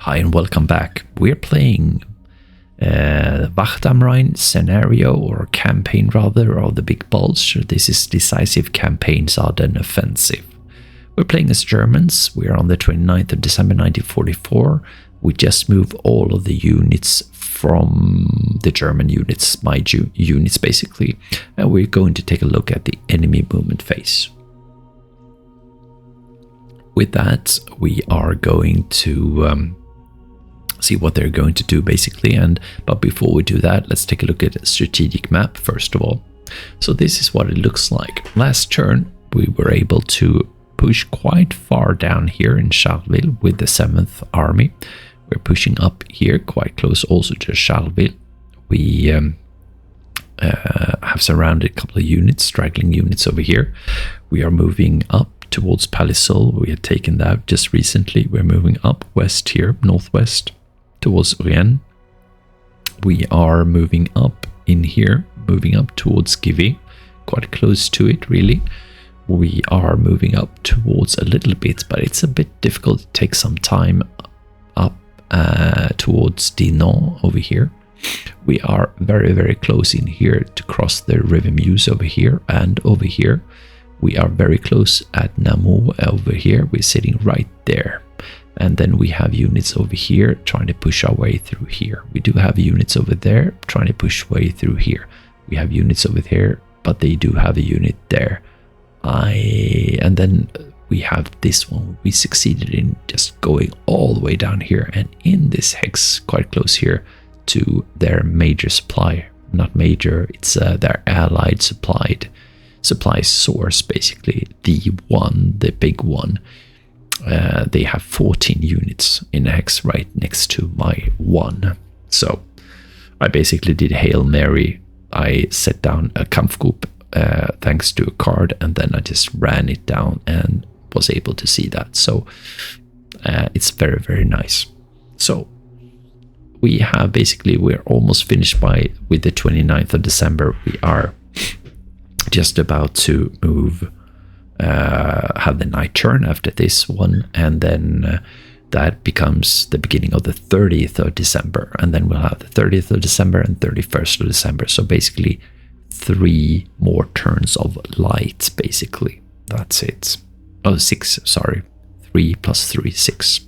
Hi and welcome back. We're playing Wacht am Rhein scenario, or campaign rather, of the Big Bulge. This is Decisive Campaign's Ardennes Offensive. We're playing as Germans. We're on the 29th of December 1944. We just moved all of the units from the German units, my units basically, and we're going to take a look at the enemy movement phase. With that, we are going to see what they're going to do basically, but before we do that, let's take a look at a strategic map first of all. So this is what it looks like. Last turn we were able to push quite far down here in Charleville with the 7th Army. We're pushing up here quite close also to Charleville. We have surrounded a couple of units, straggling units over here. We are moving up towards Palaiseau. We had taken that just recently. We're moving up west here, northwest, towards Rhein. We are moving up in here, moving up towards Givet, quite close to it really. We are moving up towards a little bit, but it's a bit difficult. It takes some time up towards Dinan over here. We are very, very close in here to cross the River Meuse over here and over here. We are very close at Namur over here. We're sitting right there. And then we have units over here trying to push our way through here. We do have units over there trying to push way through here. We have units over there, but they do have a unit there. And then we have this one. We succeeded in just going all the way down here and in this hex quite close here to their major supply. Not major, it's their allied supply source basically. The big one. They have 14 units in a hex right next to my one. So I basically did Hail Mary. I set down a Kampfgruppe thanks to a card, and then I just ran it down and was able to see that. So it's very, very nice. So we have basically, we're almost finished with the 29th of December. We are just about to move, have the night turn after this one, and then that becomes the beginning of the 30th of December, and then we'll have the 30th of December and 31st of December. So basically 3 more turns of light basically. That's it. Oh, 6, sorry. 3 plus 3, 6.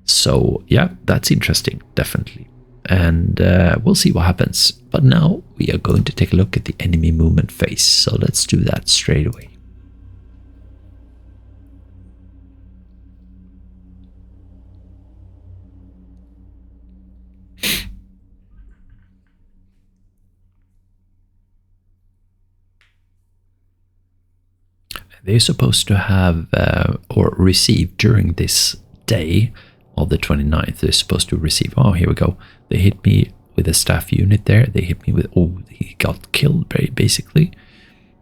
So yeah, that's interesting, definitely. And we'll see what happens. But now we are going to take a look at the enemy movement phase. So let's do that straight away. They're supposed to have or receive during this day of the 29th. They're supposed to receive. Oh, here we go. They hit me with a staff unit there. They hit me with. Oh, he got killed basically.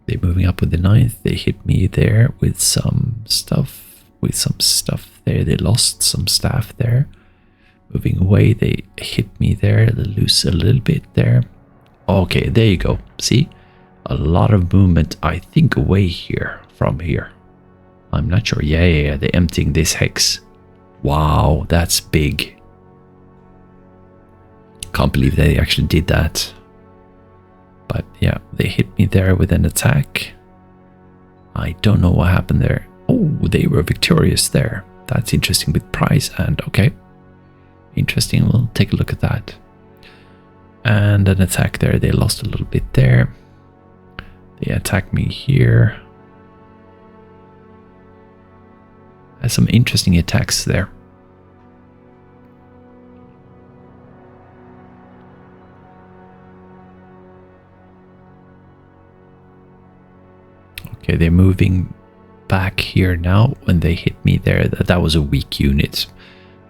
They're moving up with the 9th. They hit me there with some stuff. There. They lost some staff there. Moving away. They hit me there. They lose a little bit there. Okay, there you go. See, a lot of movement. I think away here. From here, I'm not sure. Yeah, they're emptying this hex. Wow, that's big. Can't believe they actually did that. But yeah, they hit me there with an attack. I don't know what happened there. Oh, they were victorious there. That's interesting with prize and okay. Interesting, we'll take a look at that. And an attack there, they lost a little bit there. They attacked me here. Some interesting attacks there. Okay, they're moving back here now. When they hit me there, that was a weak unit.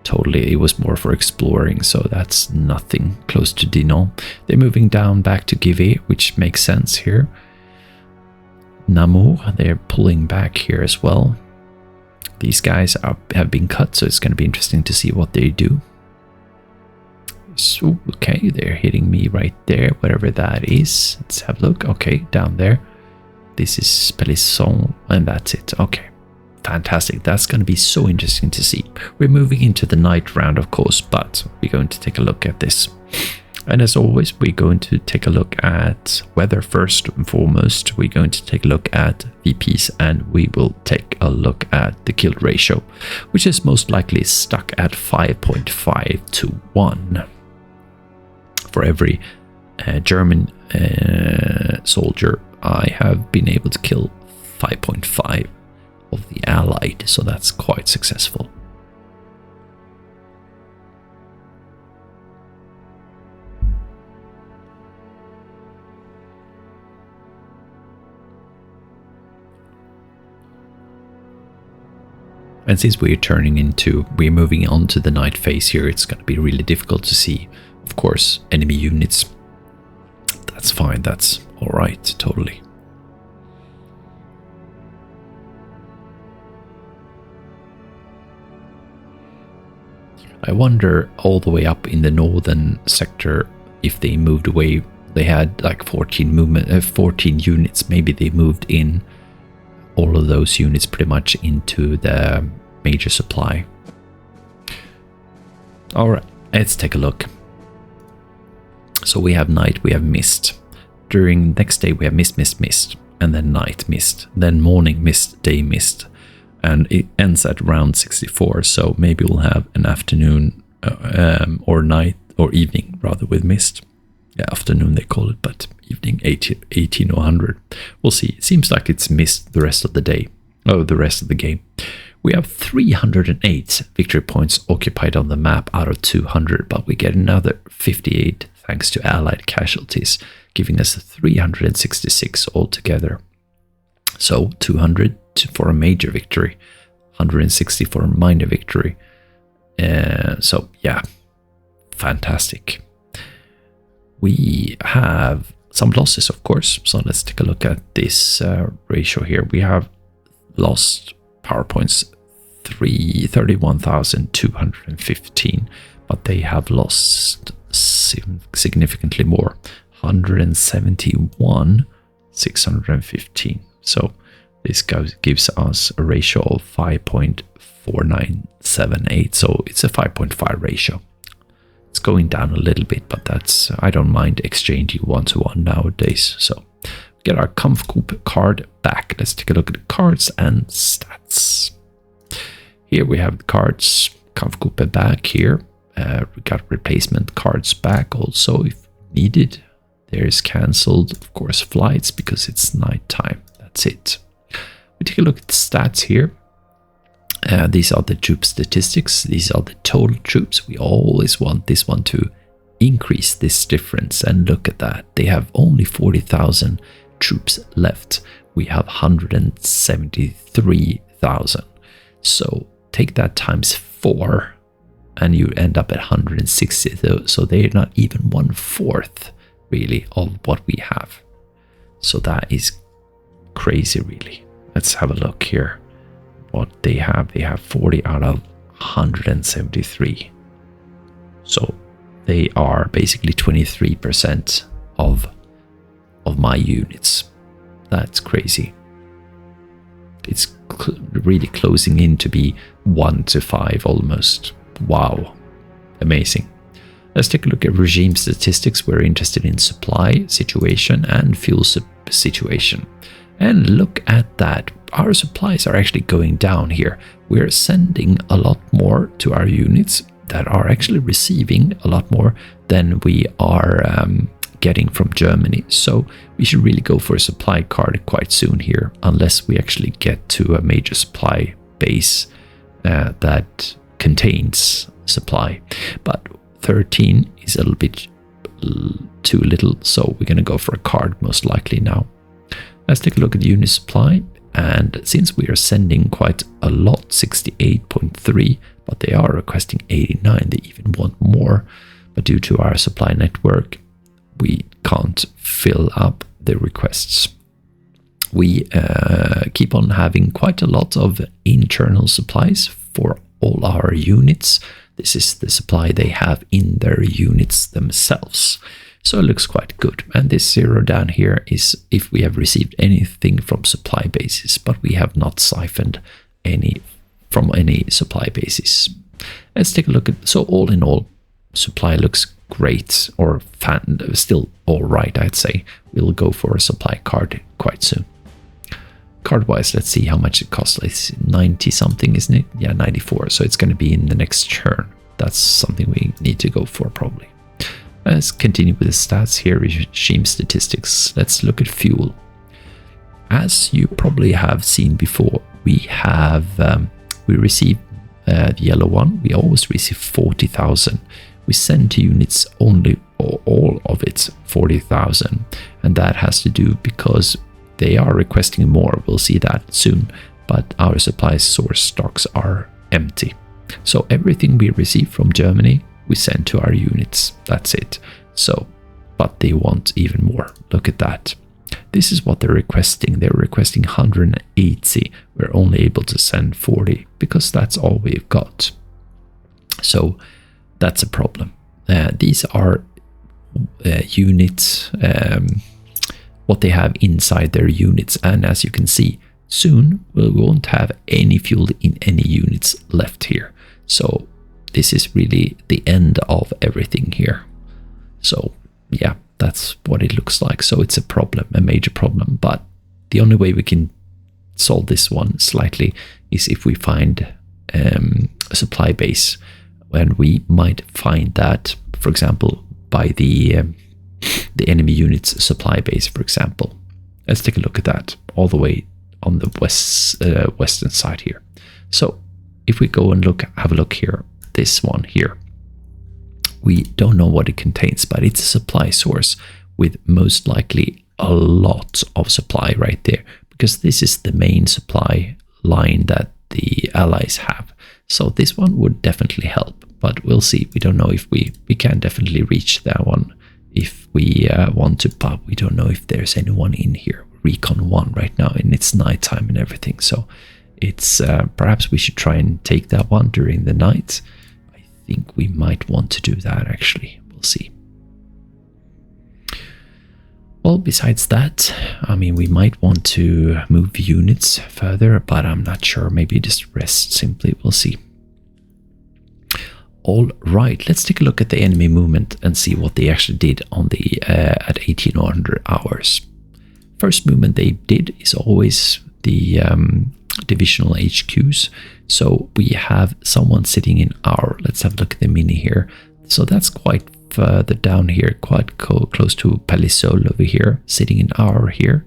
Totally, it was more for exploring, so that's nothing close to Dinan. They're moving down back to Givet, which makes sense here. Namur, they're pulling back here as well. These guys have been cut, so it's going to be interesting to see what they do. So, okay, they're hitting me right there, whatever that is. Let's have a look. Okay, down there. This is Palaiseau, and that's it. Okay, Fantastic. That's going to be so interesting to see. We're moving into the night round, of course, but we're going to take a look at this. And as always, we're going to take a look at weather first and foremost. We're going to take a look at VPs, and we will take a look at the kill ratio, which is most likely stuck at 5.5 to 1. For every German soldier, I have been able to kill 5.5 of the Allied, so that's quite successful. And since we're moving on to the night phase here, it's going to be really difficult to see, of course, enemy units. That's fine, that's alright, totally. I wonder all the way up in the northern sector if they moved away. They had like 14 units. Maybe they moved in all of those units pretty much into the major supply. All right, let's take a look. So we have night, we have mist. During next day we have mist, and then night mist, then morning mist, day mist. And it ends at around 64, so maybe we'll have an afternoon or night or evening rather with mist. Yeah, afternoon they call it, but evening 18 or 100. We'll see. It seems like it's mist the rest of the day. Oh, the rest of the game. We have 308 victory points occupied on the map out of 200, but we get another 58 thanks to Allied casualties, giving us 366 altogether. So 200 for a major victory, 160 for a minor victory. So yeah, fantastic. We have some losses, of course, so let's take a look at this ratio here. We have lost power points 31,215, but they have lost significantly more, 171,615. So this gives us a ratio of 5.4978, so it's a 5.5 ratio. It's going down a little bit, but that's, I don't mind exchanging 1-to-1 nowadays. So we get our Kampfgruppe card back. Let's take a look at the cards and stats. Here we have the cards, Kampfgruppe back here. We got replacement cards back also if needed. There's cancelled, of course, flights because it's nighttime. That's it. We take a look at the stats here. These are the troop statistics. These are the total troops. We always want this one to increase this difference. And look at that. They have only 40,000 troops left. We have 173,000. So take that times 4 and you end up at 160. So they're not even 1/4 really of what we have. So that is crazy, really. Let's have a look here. What they have 40 out of 173. So they are basically 23% of my units. That's crazy. It's really closing in to be 1-to-5 almost. Wow, amazing. Let's take a look at regime statistics. We're interested in supply situation and fuel situation. And look at that. Our supplies are actually going down here. We're sending a lot more to our units that are actually receiving a lot more than we are getting from Germany. So we should really go for a supply card quite soon here, unless we actually get to a major supply base that contains supply. But 13 is a little bit too little, so we're going to go for a card most likely now. Let's take a look at unit supply, and since we are sending quite a lot, 68.3, but they are requesting 89, they even want more, but due to our supply network we can't fill up the requests. We keep on having quite a lot of internal supplies for all our units. This is the supply they have in their units themselves. So it looks quite good. And this 0 down here is if we have received anything from supply bases, but we have not siphoned any supply bases. Let's take a look at, so all in all, supply looks great, or still all right, I'd say. We'll go for a supply card quite soon. Card wise, let's see how much it costs. It's 90 something, isn't it? Yeah, 94. So it's going to be in the next churn. That's something we need to go for probably. Let's continue with the stats here. Regime statistics. Let's look at fuel. As you probably have seen before, we receive the yellow one. We always receive 40,000. We send to units only, or all of it, 40,000, and that has to do because they are requesting more. We'll see that soon, but our supply source stocks are empty. So everything we receive from Germany, we send to our units. That's it. So, but they want even more. Look at that. This is what they're requesting. They're requesting 180. We're only able to send 40 because that's all we've got. So that's a problem. These are units, what they have inside their units. And as you can see, soon we won't have any fuel in any units left here. So this is really the end of everything here. So yeah, that's what it looks like. So it's a problem, a major problem. But the only way we can solve this one slightly is if we find a supply base. And we might find that, for example, by the enemy unit's supply base, for example. Let's take a look at that all the way on the western side here. So if we go and have a look here, this one here, we don't know what it contains, but it's a supply source with most likely a lot of supply right there, because this is the main supply line that the allies have. So this one would definitely help, but we'll see. We don't know if we can definitely reach that one if we want to, but we don't know if there's anyone in here. Recon 1 right now, and it's nighttime and everything, so it's perhaps we should try and take that one during the night. I think we might want to do that actually. We'll see. Well, besides that, I mean, we might want to move units further, but I'm not sure. Maybe just rest simply. We'll see. All right, let's take a look at the enemy movement and see what they actually did on the at 1800 hours. First movement they did is always the divisional HQs. So we have someone sitting in our, let's have a look at the mini here. So that's quite further down here, quite close to Palisol over here, sitting in our here,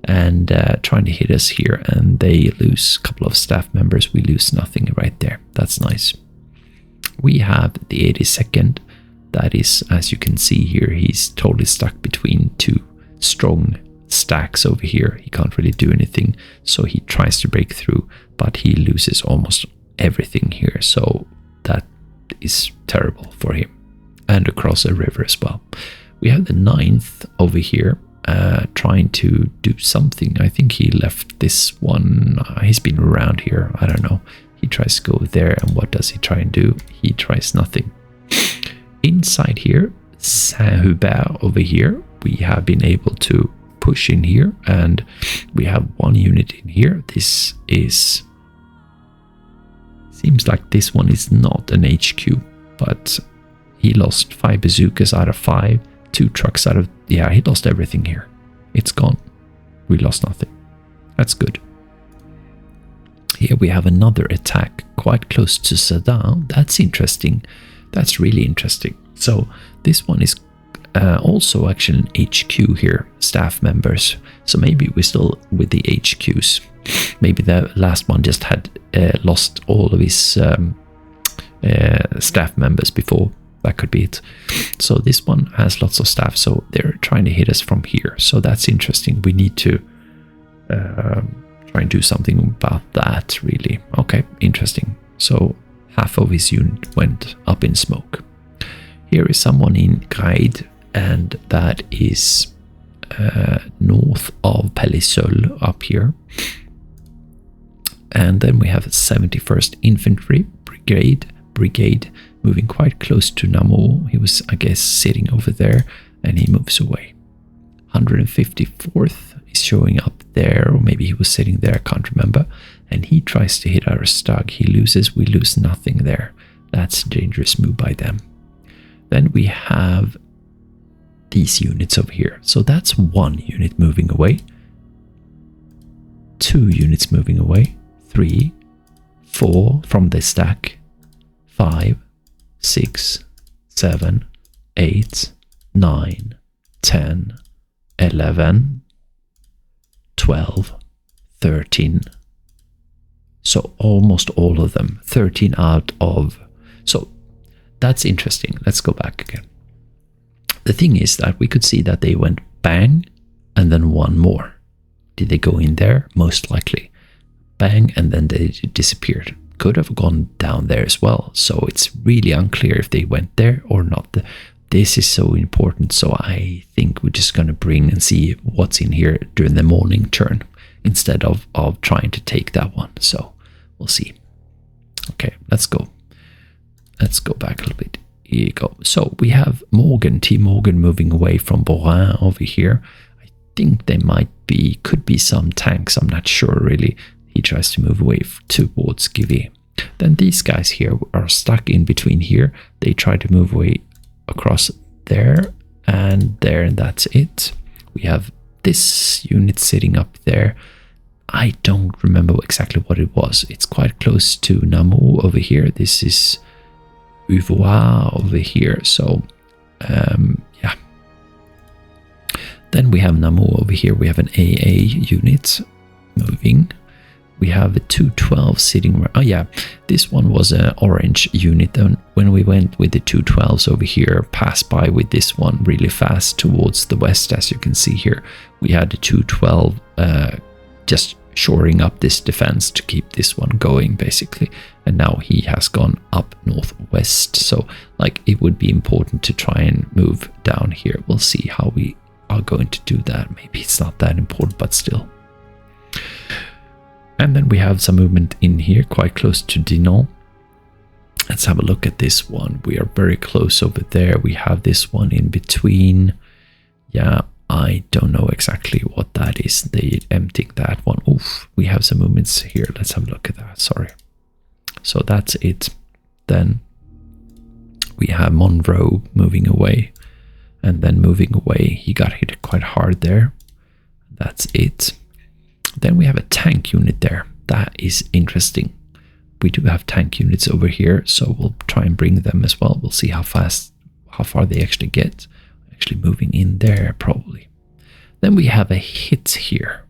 and trying to hit us here. And they lose a couple of staff members. We lose nothing right there. That's nice. We have the 82nd. That is, as you can see here, he's totally stuck between two strong stacks over here. He can't really do anything, so he tries to break through, but he loses almost everything here. So that is terrible for him, and across a river as well. We have the 9th over here trying to do something. I think he left this one. He's been around here. I don't know. He tries to go there, and what does he try and do? He tries nothing. Inside here, Saint-Hubert over here, we have been able to push in here, and we have one unit in here. This is, seems like this one is not an HQ, but he lost 5 bazookas out of 5, 2 trucks out of, yeah, he lost everything here. It's gone. We lost nothing. That's good. Here we have another attack quite close to Sedan. That's interesting. That's really interesting. So this one is also actually an HQ here, staff members. So maybe we're still with the HQs. Maybe the last one just had lost all of his staff members before. That could be it. So this one has lots of staff, so they're trying to hit us from here. So that's interesting. We need to try and do something about that, really. Okay, interesting. So half of his unit went up in smoke. Here is someone in Rhein, and that is north of Palisol up here. And then we have 71st Infantry Brigade moving quite close to Namur. He was, I guess, sitting over there, and he moves away. 154th is showing up there, or maybe he was sitting there, I can't remember. and he tries to hit our stag. He loses, we lose nothing there. That's a dangerous move by them. Then we have these units over here. So that's 1 unit moving away, 2 units moving away, 3, 4 from the stack, 5, 6, 7, 8, 9, 10, 11, 12, 13. So almost all of them, 13 out of... So that's interesting. Let's go back again. The thing is that we could see that they went bang and then 1 more. Did they go in there? Most likely. Bang and then they disappeared. Could have gone down there as well. So it's really unclear if they went there or not. This is so important. So I think we're just going to bring and see what's in here during the morning turn instead of trying to take that one. So we'll see. Okay, let's go. Let's go back a little bit. Here you go. So we have Morgan, T. Morgan moving away from Rhein over here. I think they could be some tanks. I'm not sure really. He tries to move away towards Givet. Then these guys here are stuck in between here. They try to move away across there, and that's it. We have this unit sitting up there. I don't remember exactly what it was. It's quite close to Namur over here. This is Uvois over here. So yeah. Then we have Namur over here. We have an AA unit moving. We have a 212 sitting. Oh yeah, this one was an orange unit. And when we went with the 212s over here, passed by with this one really fast towards the west, as you can see here, we had a 212 just shoring up this defense to keep this one going basically. And now he has gone up northwest. So like it would be important to try and move down here. We'll see how we are going to do that. Maybe it's not that important, but still. And then we have some movement in here, quite close to Dinan. Let's have a look at this one. We are very close over there. We have this one in between. Yeah, I don't know exactly what that is. They emptying that one. Oof, we have some movements here. Let's have a look at that. Sorry. So that's it. Then we have Monroe moving away. And then moving away, he got hit quite hard there. That's it. Then we have a tank unit there. That is interesting. We do have tank units over here, so we'll try and bring them as well. We'll see how far they actually get. Actually moving in there, probably. Then we have a hit here.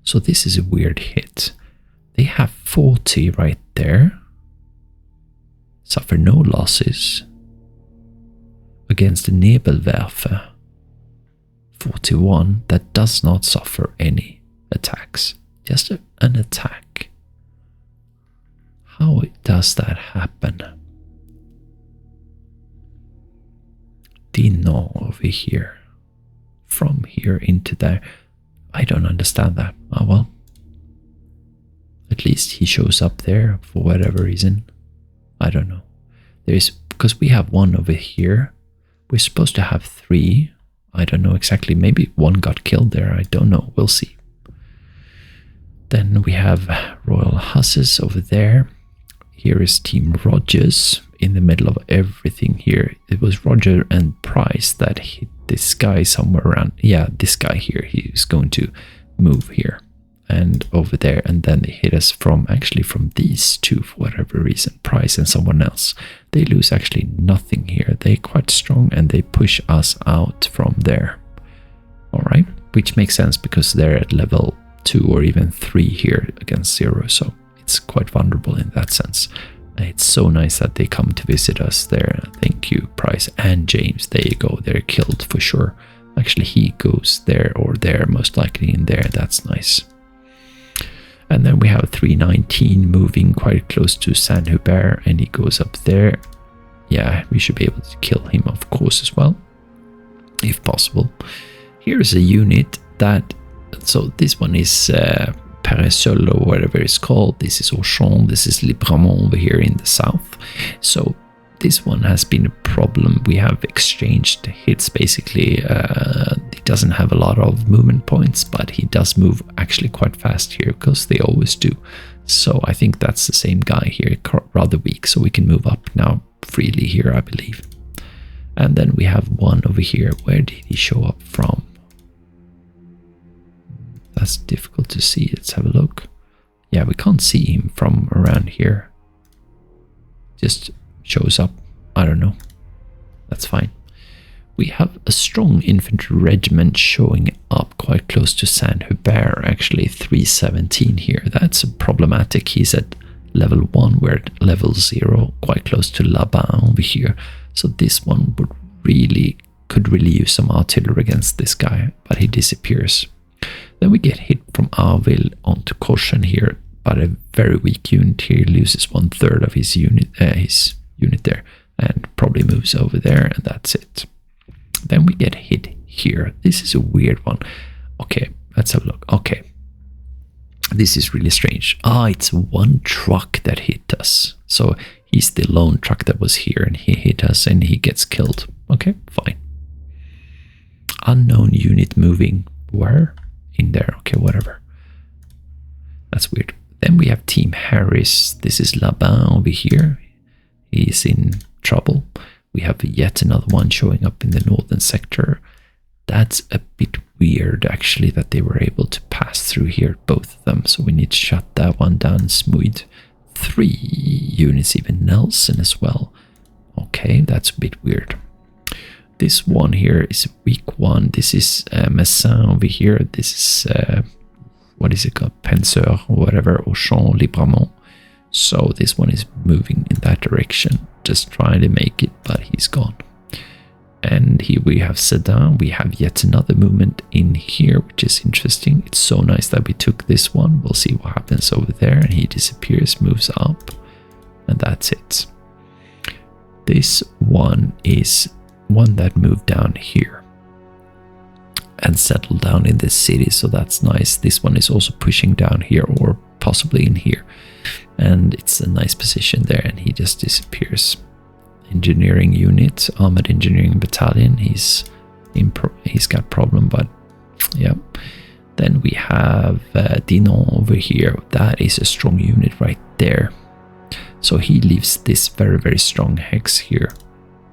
So this is a weird hit. They have 40 right there. Suffer no losses. Against the Nebelwerfer. 41, that does not suffer any attacks, just an attack. How does that happen? Dinan over here, from here into there. I don't understand that. Oh well, at least he shows up there for whatever reason. I don't know. There's because we have one over here. We're supposed to have 3. I don't know exactly. Maybe one got killed there. I don't know. We'll see. Then we have Royal Hussars over there. Here is Team Rogers in the middle of everything here. It was Roger and Price that hit this guy somewhere around. Yeah, this guy here. He's going to move here and over there. And then they hit us from these two for whatever reason. Price and someone else. They lose actually nothing here. They're quite strong and they push us out from there. All right, which makes sense because they're at level 2 or even 3 here against 0, so it's quite vulnerable in that sense. It's so nice that they come to visit us there. Thank you, Price and James. There you go, they're killed for sure. Actually, he goes there or there, most likely in there. That's nice. And then we have 319 moving quite close to Saint Hubert, and he goes up there. Yeah, we should be able to kill him, of course, as well, if possible. Here's a unit that... So this one is Paressol or whatever it's called. This is Auchan. This is Libremont over here in the south. So this one has been a problem. We have exchanged hits basically. He doesn't have a lot of movement points, but he does move actually quite fast here because they always do. So I think that's the same guy here, rather weak. So we can move up now freely here, I believe. And then we have one over here. Where did he show up from? That's difficult to see. Let's have a look. Yeah, we can't see him from around here. Just shows up. I don't know. That's fine. We have a strong infantry regiment showing up quite close to Saint-Hubert, actually 317 here. That's problematic. He's at level 1, we're at level 0, quite close to Laban over here. So this one could really use some artillery against this guy, but he disappears. Then we get hit from Arville onto Caution here, but a very weak unit here. He loses 1/3 of his unit there, and probably moves over there, and that's it. Then we get hit here. This is a weird one. Okay, let's have a look. Okay, this is really strange. It's one truck that hit us. So he's the lone truck that was here, and he hit us, and he gets killed. Okay, fine. Unknown unit moving. Where? In there. Okay, whatever. That's weird. Then we have Team Harris. This is Laban over here. He's in trouble. We have yet another one showing up in the northern sector. That's a bit weird, actually, that they were able to pass through here, both of them. So we need to shut that one down smooth. 3 units, even Nelson as well. Okay, that's a bit weird. This one here is a weak one. This is Messin over here. This is, what is it called? Penseur or whatever, Auchan, Libremont. So this one is moving in that direction, just trying to make it, but he's gone. And here we have Sedan. We have yet another movement in here, which is interesting. It's so nice that we took this one. We'll see what happens over there. And he disappears, moves up, and that's it. This one is one that moved down here and settled down in this city, so that's nice. This one is also pushing down here, or possibly in here, and it's a nice position there, and he just disappears. Engineering unit, armored engineering battalion. He's got problem, but yeah. Then we have Dinan over here. That is a strong unit right there. So he leaves this very, very strong hex here,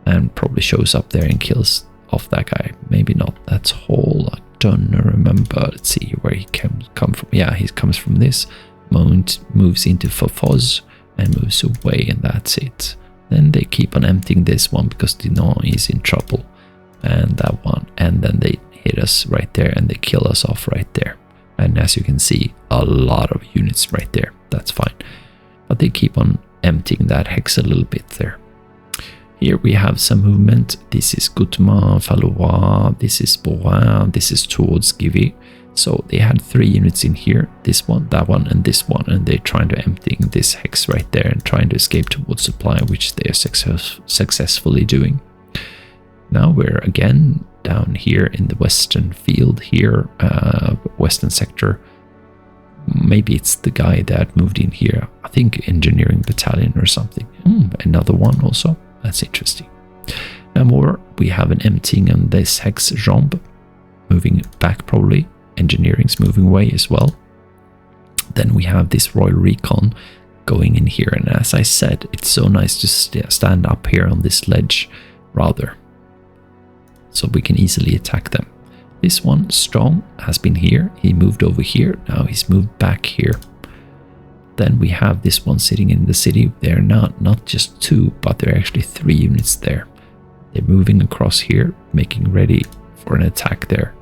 and probably shows up there and kills off that guy. Maybe not. That's Hall. I don't remember. Let's see where he come from. Yeah, he comes from this. Moves into Fofoz and moves away, and that's it. Then they keep on emptying this one because Dinan is in trouble, and that one, and then they hit us right there and they kill us off right there. And as you can see, a lot of units right there. That's fine, but they keep on emptying that hex a little bit there. Here we have some movement. This is Gutman, Fallois, this is Borin, this is towards Givi. So they had 3 units in here, this one, that one, and this one, and they're trying to emptying this hex right there and trying to escape towards supply, which they are successfully doing. Now we're again down here in the western field here, western sector. Maybe it's the guy that moved in here. I think engineering battalion or something. Another one also. That's interesting. Now more, we have an emptying on this hex Jambe, moving back probably. Engineering's moving away as well. Then we have this Royal Recon going in here, and as I said, it's so nice to stand up here on this ledge rather, so we can easily attack them. This one, Strong, has been here. He moved over here. Now he's moved back here. Then we have this one sitting in the city. They're not just 2, but they're actually 3 units there. They're moving across here, making ready for an attack there.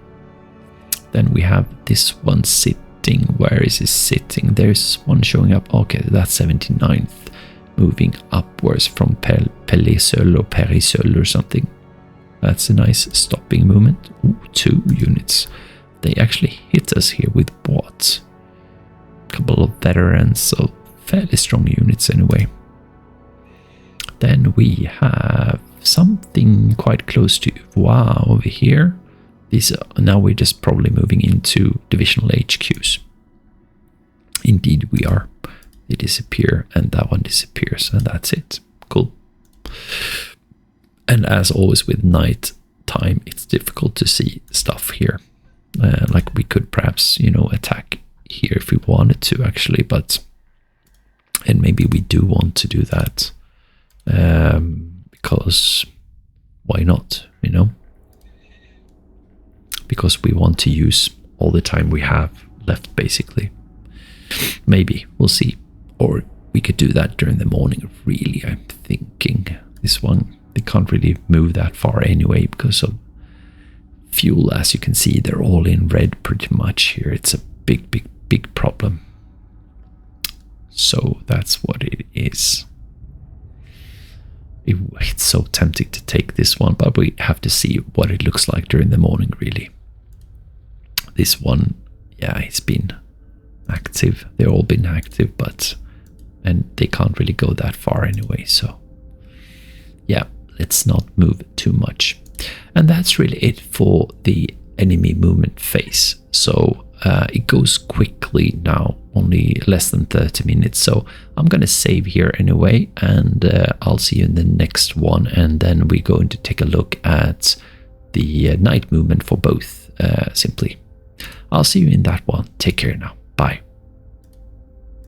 Then we have this one sitting. Where is he sitting? There's one showing up. Okay, that's 79th, moving upwards from Pellisseul or Perisseul or something. That's a nice stopping movement. Ooh, 2 units. They actually hit us here with what? A couple of veterans, so fairly strong units anyway. Then we have something quite close to Wow over here. Now we're just probably moving into divisional HQs. Indeed we are. They disappear, and that one disappears, and that's it. Cool. as always with night time, it's difficult to see stuff here. Like we could perhaps, you know, attack here if we wanted to actually, but, and maybe we do want to do that, because why not, you know? Because we want to use all the time we have left, basically. Maybe, we'll see. Or we could do that during the morning, really, I'm thinking. This one, they can't really move that far anyway because of fuel. As you can see, they're all in red pretty much here. It's a big problem. So that's what it is. It's so tempting to take this one, but we have to see what it looks like during the morning, really. This one, yeah, it's been active. They've all been active, and they can't really go that far anyway. So yeah, let's not move too much. And that's really it for the enemy movement phase. So it goes quickly now, only less than 30 minutes. So I'm going to save here anyway, and I'll see you in the next one. And then we're going to take a look at the night movement for both, simply. I'll see you in that one. Take care now. Bye.